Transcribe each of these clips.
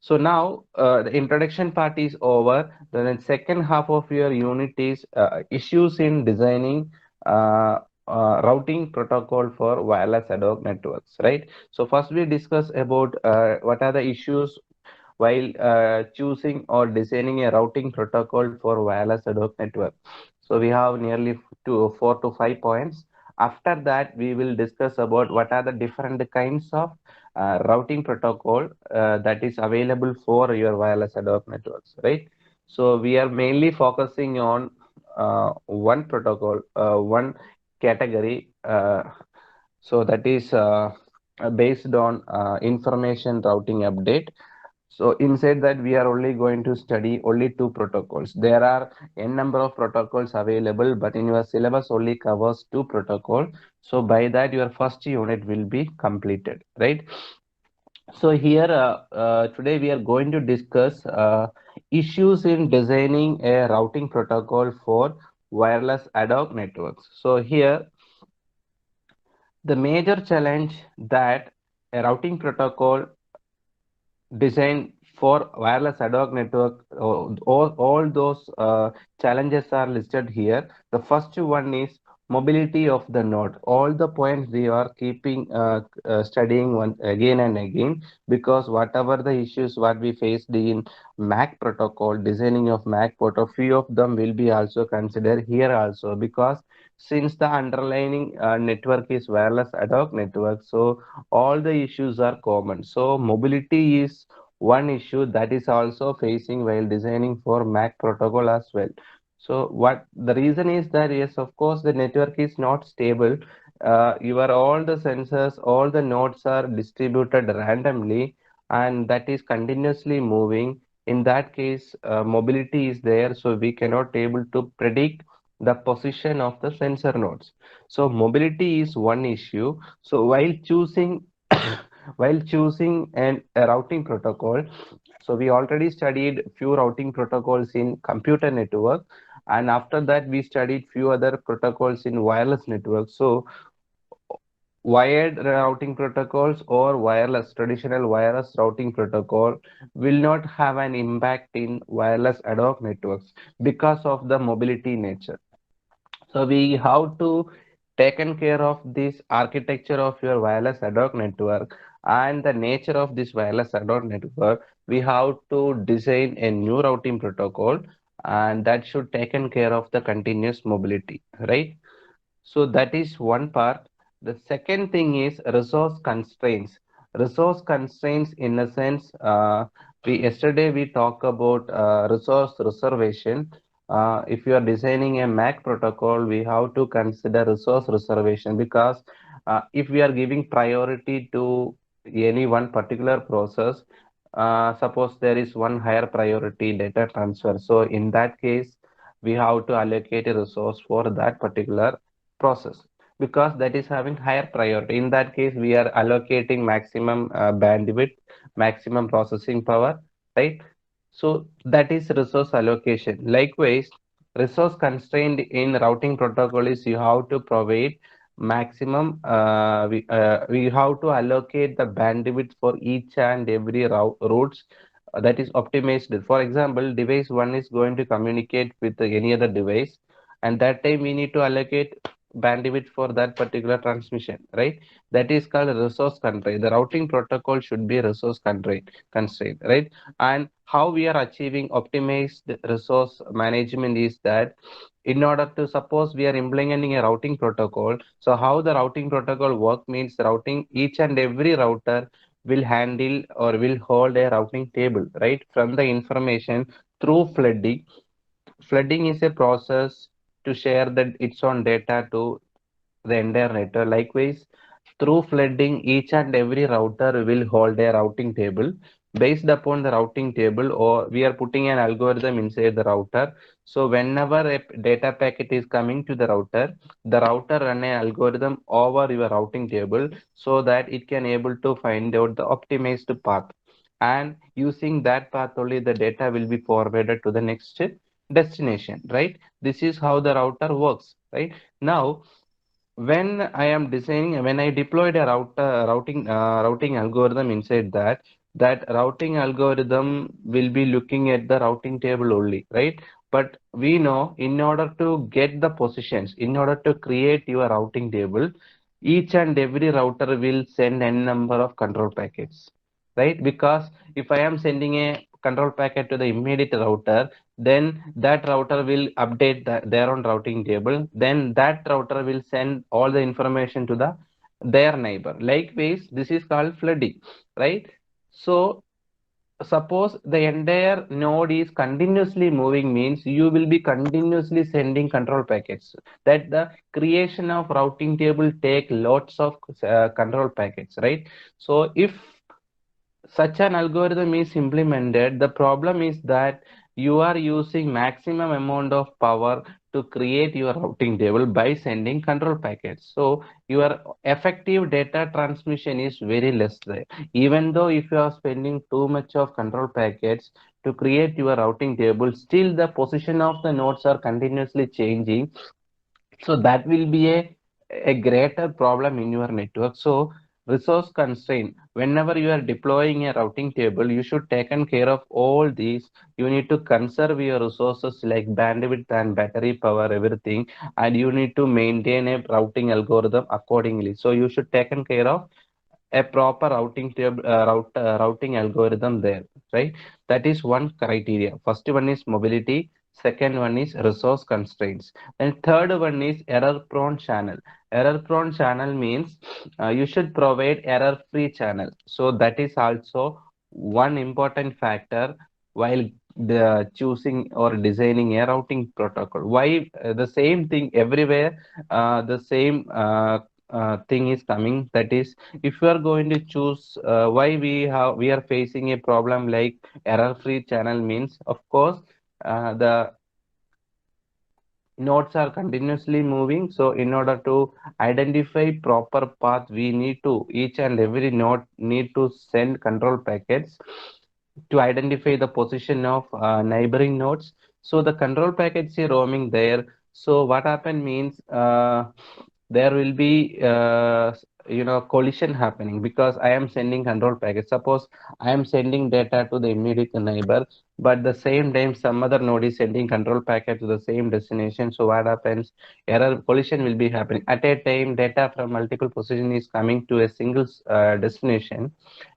So now the introduction part is over. Then the second half of your unit is issues in designing routing protocol for wireless ad hoc networks, right? So first we discuss about what are the issues while choosing or designing a routing protocol for wireless ad hoc network. So we have nearly 4 to 5 points. After that, we will discuss about what are the different kinds of routing protocol that is available for your wireless ad hoc networks, right? So we are mainly focusing on one protocol, one category. So that is based on information routing update. So inside that we are only going to study only two protocols. There are n number of protocols available, but in your syllabus only covers two protocol. So by that your first unit will be completed, right? So here today we are going to discuss issues in designing a routing protocol for wireless ad hoc networks. So here the major challenge that a routing protocol design for wireless ad hoc network, all those challenges are listed here. The first one is mobility of the node. All the points we are keeping studying one again and again, because whatever the issues what we faced in MAC protocol, designing of MAC protocol, few of them will be also considered here also, because since the underlying network is wireless ad hoc network, so all the issues are common. So mobility is one issue that is also facing while designing for MAC protocol as well. So what the reason is that, yes, of course, the network is not stable. Your all the sensors, all the nodes are distributed randomly, and that is continuously moving. In that case, mobility is there, so we cannot able to predict the position of the sensor nodes. So mobility is one issue. So while choosing while choosing a routing protocol, so we already studied few routing protocols in computer network, and after that we studied few other protocols in wireless network. So wired routing protocols or wireless traditional wireless routing protocol will not have an impact in wireless ad hoc networks because of the mobility nature. So we have to taken care of this architecture of your wireless ad hoc network and the nature of this wireless ad hoc network. We have to design a new routing protocol, and that should taken care of the continuous mobility, right? So that is one part. The second thing is resource constraints. Resource constraints in a sense, we yesterday we talked about resource reservation. If you are designing a MAC protocol, we have to consider resource reservation, because if we are giving priority to any one particular process, suppose there is one higher priority data transfer. So in that case, we have to allocate a resource for that particular process, because that is having higher priority. In that case, we are allocating maximum bandwidth, maximum processing power, right? So that is resource allocation. Likewise, resource constraint in routing protocol is you have to provide maximum, we have to allocate the bandwidth for each and every routes that is optimized. For example, device one is going to communicate with any other device, and that time we need to allocate bandwidth for that particular transmission, right? That is called resource constraint. The routing protocol should be resource constraint, right? And how we are achieving optimized resource management is that, in order to suppose we are implementing a routing protocol, so how the routing protocol work means, routing each and every router will handle or will hold a routing table, right, from the information through flooding. Flooding is a process to share that its own data to the entire network. Likewise, through flooding, each and every router will hold a routing table. Based upon the routing table, or we are putting an algorithm inside the router. So whenever a data packet is coming to the router run an algorithm over your routing table, so that it can able to find out the optimized path. And using that path only, the data will be forwarded to the next destination, right? This is how the router works, right? Now, when I am designing, when I deployed a routing algorithm inside that, that routing algorithm will be looking at the routing table only, right? But we know in order to get the positions, in order to create your routing table, each and every router will send n number of control packets, right? Because if I am sending a control packet to the immediate router, then that router will update their own routing table. Then that router will send all the information to their neighbor. Likewise, this is called flooding, right? So suppose the entire node is continuously moving means you will be continuously sending control packets. That the creation of routing table take lots of control packets, right? So if such an algorithm is implemented, the problem is that you are using maximum amount of power to create your routing table by sending control packets. So your effective data transmission is very less there. Even though if you are spending too much of control packets to create your routing table, still the position of the nodes are continuously changing, so that will be a greater problem in your network. So resource constraint, whenever you are deploying a routing table, you should taken care of all these. You need to conserve your resources like bandwidth and battery power, everything, and you need to maintain a routing algorithm accordingly. So you should taken care of a proper routing table, routing algorithm there, right? That is one criteria. First one is mobility, second one is resource constraints, and third one is error prone channel. Error prone channel means you should provide error free channel. So that is also one important factor while the choosing or designing a routing protocol. Why the same thing everywhere, the same thing is coming, that is, if you are going to choose, why we are facing a problem like error free channel means, of course, the nodes are continuously moving. So in order to identify proper path, we need to, each and every node need to send control packets to identify the position of neighboring nodes. So the control packets are roaming there. So what happen means, there will be collision happening, because I am sending control packets. Suppose I am sending data to the immediate neighbor, but the same time some other node is sending control packet to the same destination. So what happens? Error collision will be happening at a time. Data from multiple position is coming to a single destination.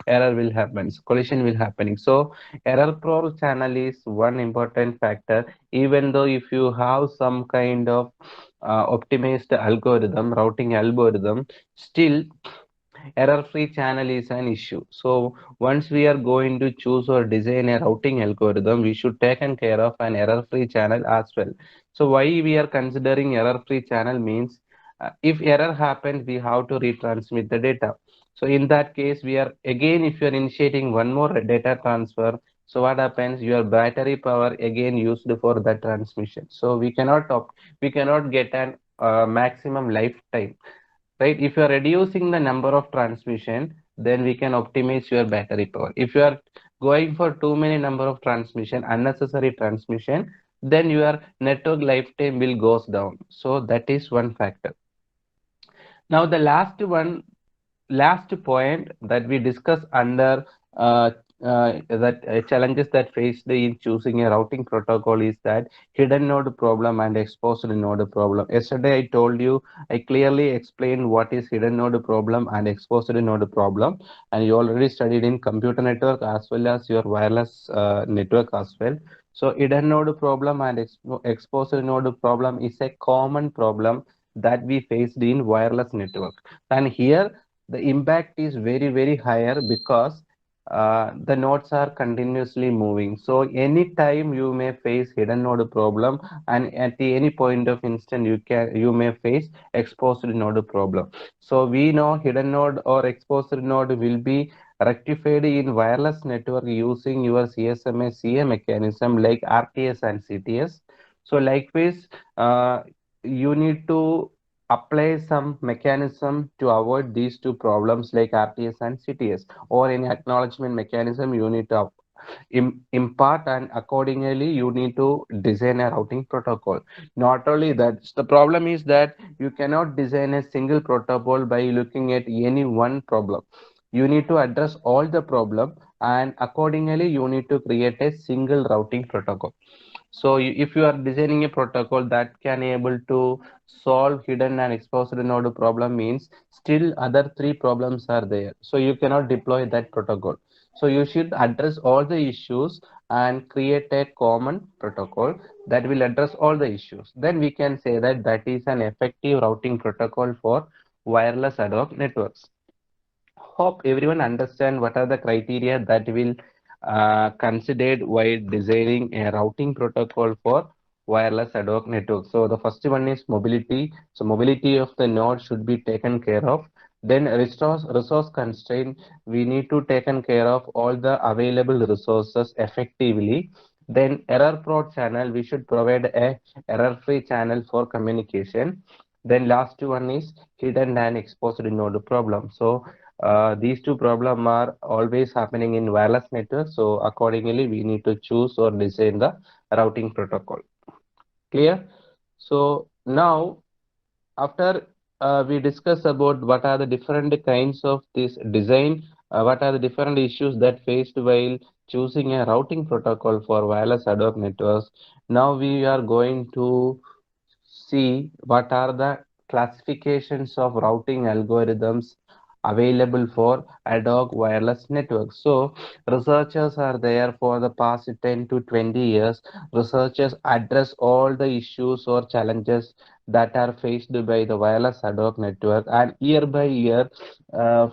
Error will happen, collision will happening. So error prone channel is one important factor. Even though if you have some kind of optimized algorithm, routing algorithm, still error free channel is an issue. So once we are going to choose or design a routing algorithm, we should take care of an error free channel as well. So why we are considering error free channel means, if error happens, we have to retransmit the data. So in that case, we are again, if you are initiating one more data transfer, so what happens? Your battery power again used for that transmission. So we cannot get an maximum lifetime, right? If you are reducing the number of transmission, then we can optimize your battery power. If you are going for too many number of transmission, unnecessary transmission, then your network lifetime will goes down. So that is one factor. Now the last point that we discuss under that challenges that faced in choosing a routing protocol is that hidden node problem and exposed node problem. Yesterday I told you, I clearly explained what is hidden node problem and exposed node problem, and you already studied in computer network as well as your wireless network as well. So hidden node problem and exposed node problem is a common problem that we faced in wireless network. And here the impact is very higher, because the nodes are continuously moving. So anytime you may face hidden node problem, and at the any point of instant you may face exposed node problem. So we know hidden node or exposed node will be rectified in wireless network using your CSMA CA mechanism like RTS and CTS. So likewise, you need to apply some mechanism to avoid these two problems like RTS and CTS, or any acknowledgement mechanism you need to impart, and accordingly you need to design a routing protocol. Not only that, the problem is that you cannot design a single protocol by looking at any one problem. You need to address all the problem. and accordingly you need to create a single routing protocol. So if you are designing a protocol that can able to solve hidden and exposed node problem, means still other three problems are there. So you cannot deploy that protocol. So you should address all the issues and create a common protocol that will address all the issues. Then we can say that that is an effective routing protocol for wireless ad hoc networks. Hope everyone understand what are the criteria that will considered while designing a routing protocol for wireless ad hoc network. So the first one is mobility. So mobility of the node should be taken care of. Then resource constraint. We need to taken care of all the available resources effectively. Then error prone channel. We should provide a error-free channel for communication. Then last one is hidden and exposed node problem. So these two problems are always happening in wireless networks. So accordingly, we need to choose or design the routing protocol. Clear? So now, after we discuss about what are the different kinds of this design, what are the different issues that faced while choosing a routing protocol for wireless ad hoc networks. Now we are going to see what are the classifications of routing algorithms available for ad hoc wireless networks. So researchers are there for the past 10 to 20 years. Researchers address all the issues or challenges that are faced by the wireless ad hoc network, and year by year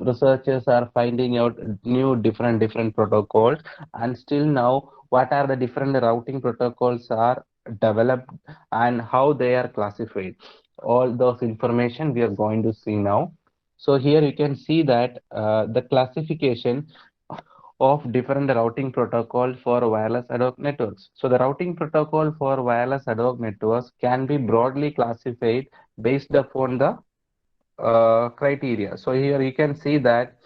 researchers are finding out new different protocols, and still now what are the different routing protocols are developed and how they are classified. All those information we are going to see now. So here you can see that the classification of different routing protocol for wireless ad hoc networks. So the routing protocol for wireless ad hoc networks can be broadly classified based upon the criteria. So here you can see that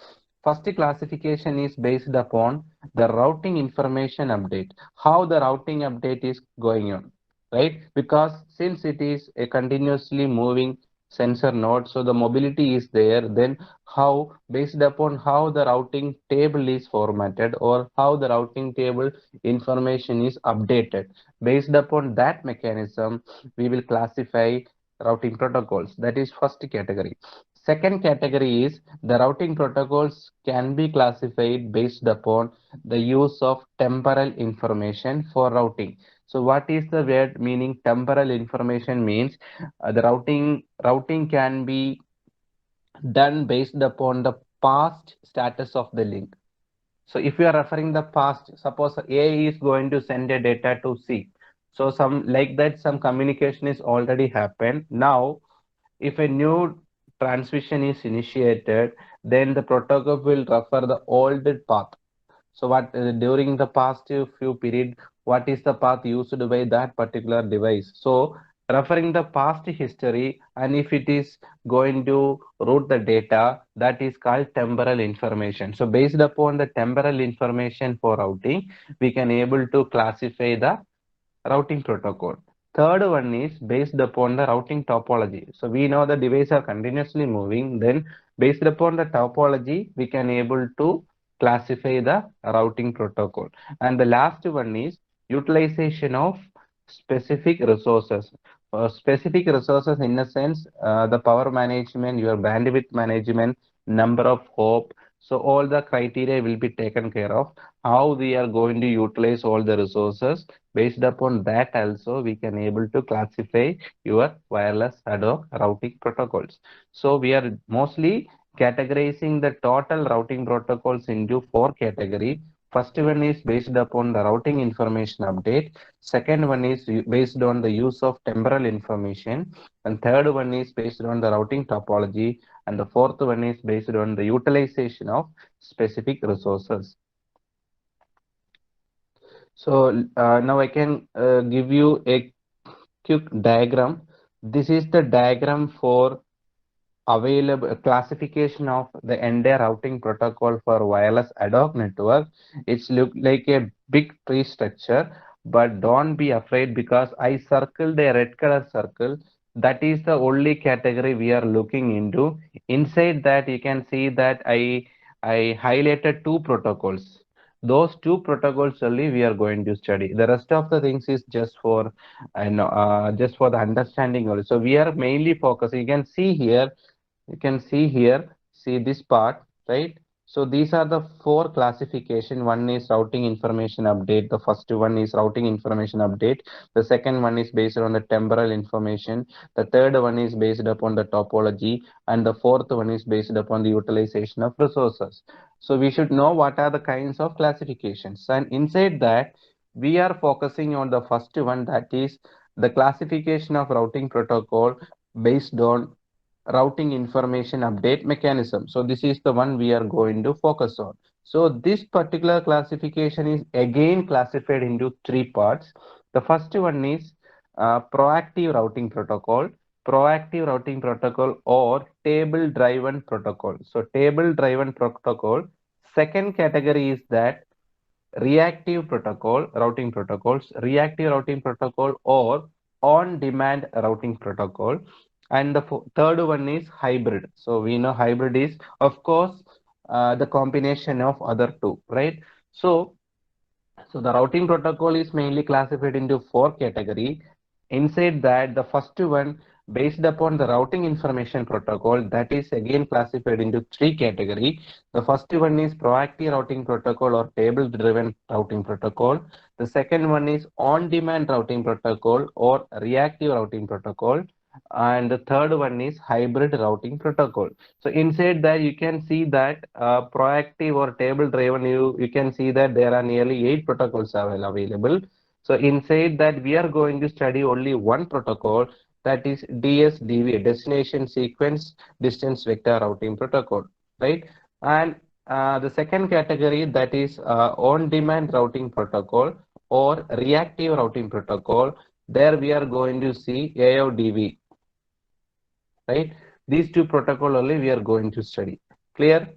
first classification is based upon the routing information update, how the routing update is going on, right? Because since it is a continuously moving sensor node, so the mobility is there. Then how, based upon how the routing table is formatted or how the routing table information is updated, based upon that mechanism, we will classify routing protocols. That is first category. Second category is the routing protocols can be classified based upon the use of temporal information for routing. So what is the word meaning temporal information means the routing can be done based upon the past status of the link. So if you are referring the past, suppose A is going to send a data to C. So some like that some communication is already happened. Now if a new transmission is initiated, then the protocol will refer the old path. So what during the past few period, what is the path used by that particular device? So referring the past history, and if it is going to route the data, that is called temporal information. So based upon the temporal information for routing, we can able to classify the routing protocol. Third one is based upon the routing topology. So we know the devices are continuously moving. Then based upon the topology, we can able to classify the routing protocol. And the last one is utilization of specific resources. Specific resources in a sense, the power management, your bandwidth management, number of hop. So all the criteria will be taken care of. How we are going to utilize all the resources, based upon that also we can able to classify your wireless ad hoc routing protocols. So we are mostly categorizing the total routing protocols into four category. First one is based upon the routing information update. Second one is based on the use of temporal information. And third one is based on the routing topology. And the fourth one is based on the utilization of specific resources. So now I can give you a quick diagram. This is the diagram for available classification of the entire routing protocol for wireless ad hoc network. It's look like a big tree structure, but don't be afraid because I circled a red color circle. That is the only category we are looking into. Inside that you can see that I highlighted two protocols. Those two protocols only we are going to study. The rest of the things is just for just for the understanding only. So we are mainly focusing. You can see here, see this part, right? So these are the four classification. One is routing information update. The first one is routing information update. The second one is based on the temporal information. The third one is based upon the topology. And the fourth one is based upon the utilization of resources. So we should know what are the kinds of classifications. And inside that, we are focusing on the first one, that is the classification of routing protocol based on routing information update mechanism. So this is the one we are going to focus on. So this particular classification is again classified into three parts. The first one is proactive routing protocol, or table driven protocol. So table driven protocol. Second category is that reactive protocol, reactive routing protocol, or on demand routing protocol. And the third one is hybrid. So we know hybrid is, of course, the combination of other two, right? So the routing protocol is mainly classified into four category. Inside that, the first one based upon the routing information protocol, that is again classified into three category. The first one is proactive routing protocol or table driven routing protocol. The second one is on demand routing protocol or reactive routing protocol. And the third one is hybrid routing protocol. So inside that you can see that proactive or table driven, you can see that there are nearly 8 protocols available. So inside that we are going to study only one protocol, that is DSDV, Destination Sequence Distance Vector Routing Protocol, right? And the second category, that is on-demand routing protocol or reactive routing protocol. There we are going to see AODV, right? These two protocol only we are going to study. Clear?